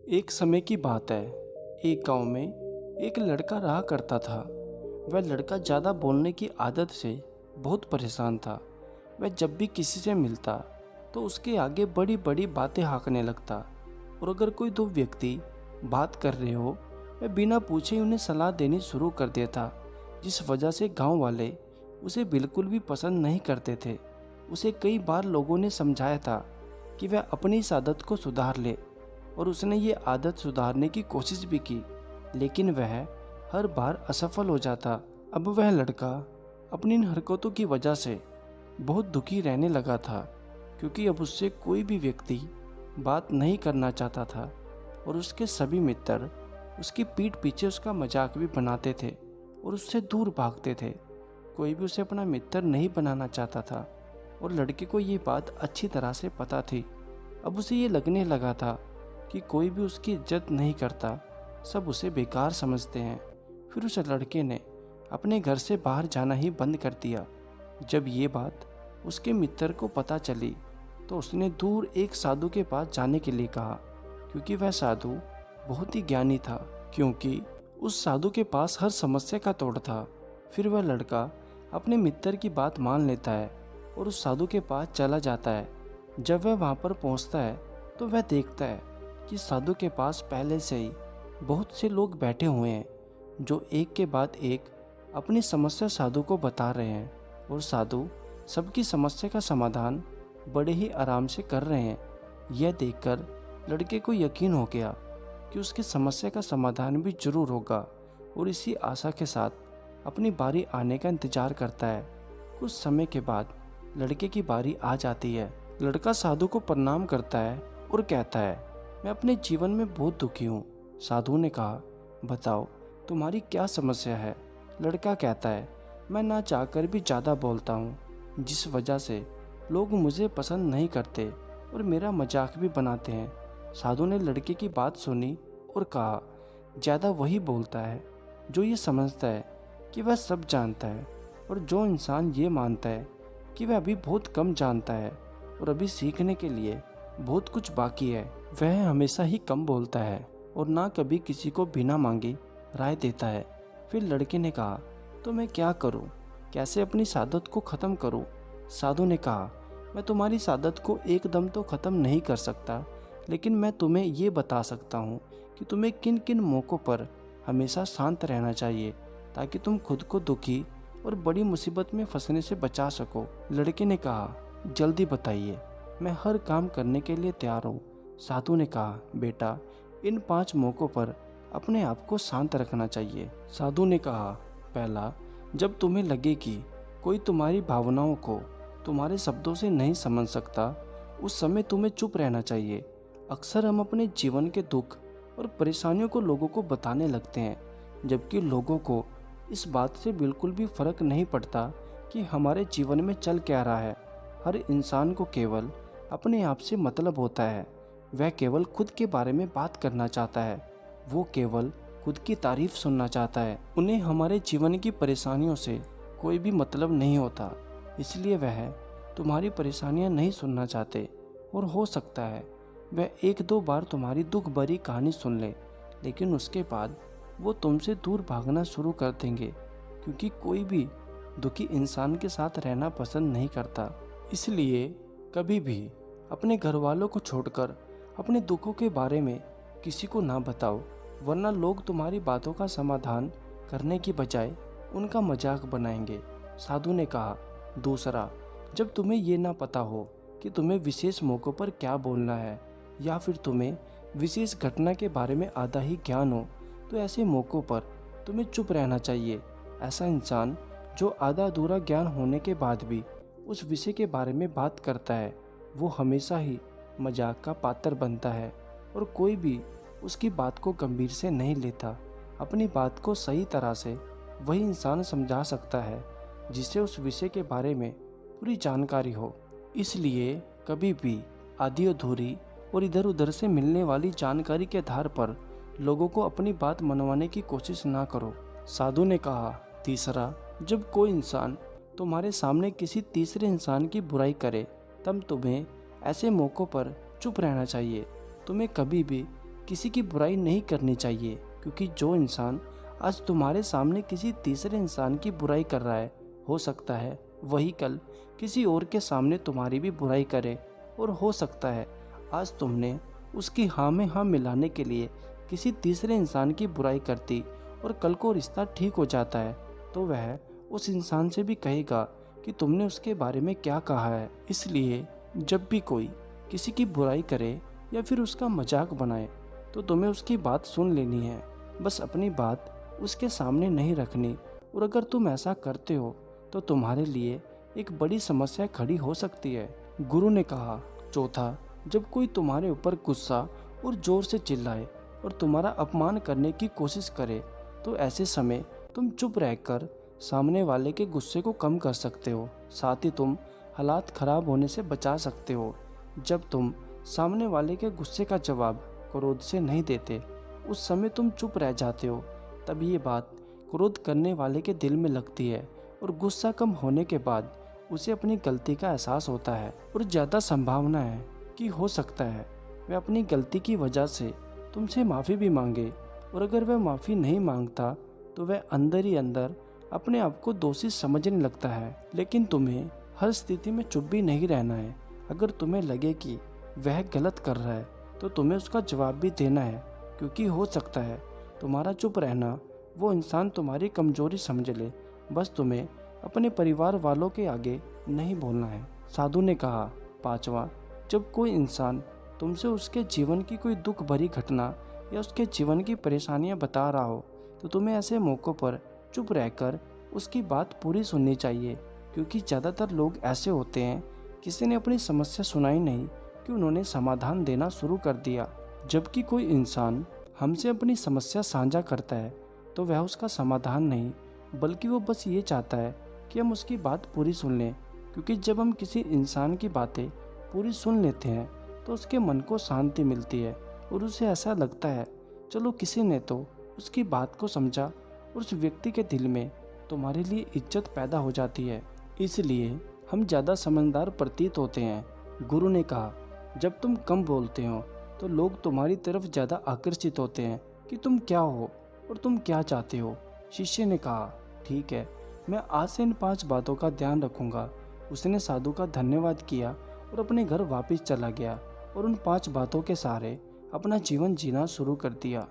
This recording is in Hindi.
एक समय की बात है। एक गांव में एक लड़का रहा करता था। वह लड़का ज़्यादा बोलने की आदत से बहुत परेशान था। वह जब भी किसी से मिलता तो उसके आगे बड़ी बड़ी बातें हाँकने लगता, और अगर कोई दो व्यक्ति बात कर रहे हो वह बिना पूछे ही उन्हें सलाह देनी शुरू कर देता, जिस वजह से गांव वाले उसे बिल्कुल भी पसंद नहीं करते थे। उसे कई बार लोगों ने समझाया था कि वह अपनी इस आदत को सुधार ले, और उसने ये आदत सुधारने की कोशिश भी की, लेकिन वह हर बार असफल हो जाता। अब वह लड़का अपनी इन हरकतों की वजह से बहुत दुखी रहने लगा था, क्योंकि अब उससे कोई भी व्यक्ति बात नहीं करना चाहता था, और उसके सभी मित्र उसकी पीठ पीछे उसका मजाक भी बनाते थे और उससे दूर भागते थे। कोई भी उसे अपना मित्र नहीं बनाना चाहता था, और लड़के को ये बात अच्छी तरह से पता थी। अब उसे ये लगने लगा था कि कोई भी उसकी इज्जत नहीं करता, सब उसे बेकार समझते हैं। फिर उस लड़के ने अपने घर से बाहर जाना ही बंद कर दिया। जब ये बात उसके मित्र को पता चली तो उसने दूर एक साधु के पास जाने के लिए कहा, क्योंकि वह साधु बहुत ही ज्ञानी था, क्योंकि उस साधु के पास हर समस्या का तोड़ था। फिर वह लड़का अपने मित्र की बात मान लेता है और उस साधु के पास चला जाता है। जब वह वहाँ पर पहुँचता है तो वह देखता है कि साधु के पास पहले से ही बहुत से लोग बैठे हुए हैं, जो एक के बाद एक अपनी समस्या साधु को बता रहे हैं, और साधु सबकी समस्या का समाधान बड़े ही आराम से कर रहे हैं। यह देखकर लड़के को यकीन हो गया कि उसकी समस्या का समाधान भी जरूर होगा, और इसी आशा के साथ अपनी बारी आने का इंतजार करता है। कुछ समय के बाद लड़के की बारी आ जाती है। लड़का साधु को प्रणाम करता है और कहता है, मैं अपने जीवन में बहुत दुखी हूँ। साधु ने कहा, बताओ तुम्हारी क्या समस्या है। लड़का कहता है, मैं ना चाहकर भी ज़्यादा बोलता हूँ, जिस वजह से लोग मुझे पसंद नहीं करते और मेरा मजाक भी बनाते हैं। साधु ने लड़के की बात सुनी और कहा, ज़्यादा वही बोलता है जो ये समझता है कि वह सब जानता है, और जो इंसान ये मानता है कि वह अभी बहुत कम जानता है और अभी सीखने के लिए बहुत कुछ बाकी है, वह हमेशा ही कम बोलता है और ना कभी किसी को बिना मांगे राय देता है। फिर लड़के ने कहा, तो मैं क्या करूं? कैसे अपनी इस आदत को ख़त्म करूं? साधु ने कहा, मैं तुम्हारी इस आदत को एकदम तो ख़त्म नहीं कर सकता, लेकिन मैं तुम्हें ये बता सकता हूँ कि तुम्हें किन किन मौक़ों पर हमेशा शांत रहना चाहिए, ताकि तुम खुद को दुखी और बड़ी मुसीबत में फंसने से बचा सको। लड़के ने कहा, जल्दी बताइए, मैं हर काम करने के लिए तैयार हूँ। साधु ने कहा, बेटा इन 5 मौक़ों पर अपने आप को शांत रखना चाहिए। साधु ने कहा, पहला, जब तुम्हें लगे कि कोई तुम्हारी भावनाओं को तुम्हारे शब्दों से नहीं समझ सकता, उस समय तुम्हें चुप रहना चाहिए। अक्सर हम अपने जीवन के दुख और परेशानियों को लोगों को बताने लगते हैं, जबकि लोगों को इस बात से बिल्कुल भी फर्क नहीं पड़ता कि हमारे जीवन में चल क्या रहा है। हर इंसान को केवल अपने आप से मतलब होता है। वह केवल खुद के बारे में बात करना चाहता है, वो केवल खुद की तारीफ सुनना चाहता है। उन्हें हमारे जीवन की परेशानियों से कोई भी मतलब नहीं होता, इसलिए वह तुम्हारी परेशानियां नहीं सुनना चाहते, और हो सकता है वह 1-2 बार तुम्हारी दुख भरी कहानी सुन ले, लेकिन उसके बाद वो तुमसे दूर भागना शुरू कर देंगे, क्योंकि कोई भी दुखी इंसान के साथ रहना पसंद नहीं करता। इसलिए कभी भी अपने घर वालों को छोड़कर अपने दुखों के बारे में किसी को ना बताओ, वरना लोग तुम्हारी बातों का समाधान करने की बजाय उनका मजाक बनाएंगे। साधु ने कहा, दूसरा, जब तुम्हें ये ना पता हो कि तुम्हें विशेष मौक़ों पर क्या बोलना है, या फिर तुम्हें विशेष घटना के बारे में आधा ही ज्ञान हो, तो ऐसे मौक़ों पर तुम्हें चुप रहना चाहिए। ऐसा इंसान जो आधा अधूरा ज्ञान होने के बाद भी उस विषय के बारे में बात करता है, वो हमेशा ही मजाक का पात्र बनता है, और कोई भी उसकी बात को गंभीर से नहीं लेता। अपनी बात को सही तरह से वही इंसान समझा सकता है जिसे उस विषय के बारे में पूरी जानकारी हो। इसलिए कभी भी आधी अधूरी और इधर उधर से मिलने वाली जानकारी के आधार पर लोगों को अपनी बात मनवाने की कोशिश ना करो। साधु ने कहा, तीसरा, जब कोई इंसान तुम्हारे सामने किसी तीसरे इंसान की बुराई करे, तब तुम्हें ऐसे मौक़ों पर चुप रहना चाहिए। तुम्हें कभी भी किसी की बुराई नहीं करनी चाहिए, क्योंकि जो इंसान आज तुम्हारे सामने किसी तीसरे इंसान की बुराई कर रहा है, हो सकता है वही कल किसी और के सामने तुम्हारी भी बुराई करे। और हो सकता है आज तुमने उसकी हाँ में हाँ मिलाने के लिए किसी तीसरे इंसान की बुराई करती और कल को रिश्ता ठीक हो जाता है तो वह उस इंसान से भी कहेगा कि तुमने उसके बारे में क्या कहा है। इसलिए जब भी कोई किसी की बुराई करे या फिर उसका मजाक बनाए तो तुम्हें उसकी बात सुन लेनी है, बस अपनी बात उसके सामने नहीं रखनी। और अगर तुम ऐसा करते हो तो तुम्हारे लिए एक बड़ी समस्या खड़ी हो सकती है। गुरु ने कहा, चौथा, जब कोई तुम्हारे ऊपर गुस्सा और जोर से चिल्लाए और तुम्हारा अपमान करने की कोशिश करे तो ऐसे समय तुम चुप रहकर सामने वाले के गुस्से को कम कर सकते हो, साथ ही तुम हालात खराब होने से बचा सकते हो। जब तुम सामने वाले के गुस्से का जवाब क्रोध से नहीं देते, उस समय तुम चुप रह जाते हो, तब ये बात क्रोध करने वाले के दिल में लगती है और गुस्सा कम होने के बाद उसे अपनी गलती का एहसास होता है और ज़्यादा संभावना है कि हो सकता है वह अपनी गलती की वजह से तुमसे माफ़ी भी मांगे। और अगर वह माफ़ी नहीं मांगता तो वह अंदर ही अंदर अपने आप को दोषी समझने लगता है। लेकिन तुम्हें हर स्थिति में चुप भी नहीं रहना है। अगर तुम्हें लगे कि वह गलत कर रहा है तो तुम्हें उसका जवाब भी देना है, क्योंकि हो सकता है तुम्हारा चुप रहना वो इंसान तुम्हारी कमजोरी समझ ले। बस तुम्हें अपने परिवार वालों के आगे नहीं बोलना है। साधु ने कहा, पांचवा, जब कोई इंसान तुमसे उसके जीवन की कोई दुख भरी घटना या उसके जीवन की परेशानियां बता रहा हो तो तुम्हें ऐसे मौक़ों पर चुप रहकर उसकी बात पूरी सुननी चाहिए, क्योंकि ज़्यादातर लोग ऐसे होते हैं, किसी ने अपनी समस्या सुनाई नहीं कि उन्होंने समाधान देना शुरू कर दिया। जबकि कोई इंसान हमसे अपनी समस्या साझा करता है तो वह उसका समाधान नहीं, बल्कि वो बस ये चाहता है कि हम उसकी बात पूरी सुन लें, क्योंकि जब हम किसी इंसान की बातें पूरी सुन लेते हैं तो उसके मन को शांति मिलती है और उसे ऐसा लगता है चलो किसी ने तो उसकी बात को समझा और उस व्यक्ति के दिल में तुम्हारे लिए इज्जत पैदा हो जाती है। इसलिए हम ज़्यादा समझदार प्रतीत होते हैं। गुरु ने कहा, जब तुम कम बोलते हो तो लोग तुम्हारी तरफ ज़्यादा आकर्षित होते हैं कि तुम क्या हो और तुम क्या चाहते हो। शिष्य ने कहा, ठीक है, मैं आज से इन 5 बातों का ध्यान रखूंगा। उसने साधु का धन्यवाद किया और अपने घर वापस चला गया और उन 5 बातों के सहारे अपना जीवन जीना शुरू कर दिया।